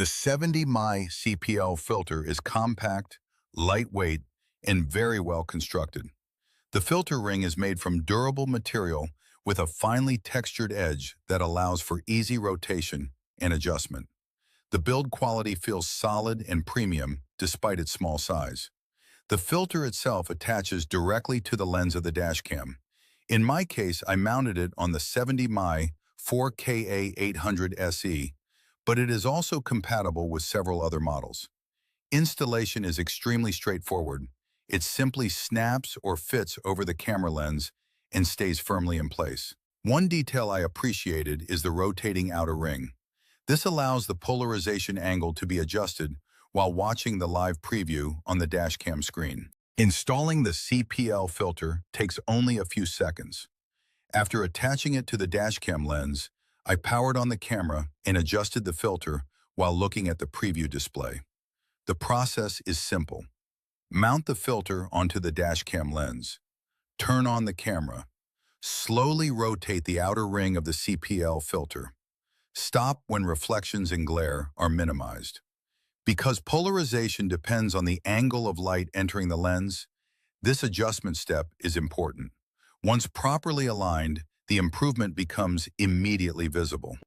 The 70mai CPL filter is compact, lightweight, and very well constructed. The filter ring is made from durable material with a finely textured edge that allows for easy rotation and adjustment. The build quality feels solid and premium despite its small size. The filter itself attaches directly to the lens of the dashcam. In my case, I mounted it on the 70mai 4K A800SE, but it is also compatible with several other models. Installation is extremely straightforward. It simply snaps or fits over the camera lens and stays firmly in place. One detail I appreciated is the rotating outer ring. This allows the polarization angle to be adjusted while watching the live preview on the dashcam screen. Installing the CPL filter takes only a few seconds. After attaching it to the dashcam lens, I powered on the camera and adjusted the filter while looking at the preview display. The process is simple. Mount the filter onto the dashcam lens. Turn on the camera. Slowly rotate the outer ring of the CPL filter. Stop when reflections and glare are minimized. Because polarization depends on the angle of light entering the lens, this adjustment step is important. Once properly aligned, the improvement becomes immediately visible.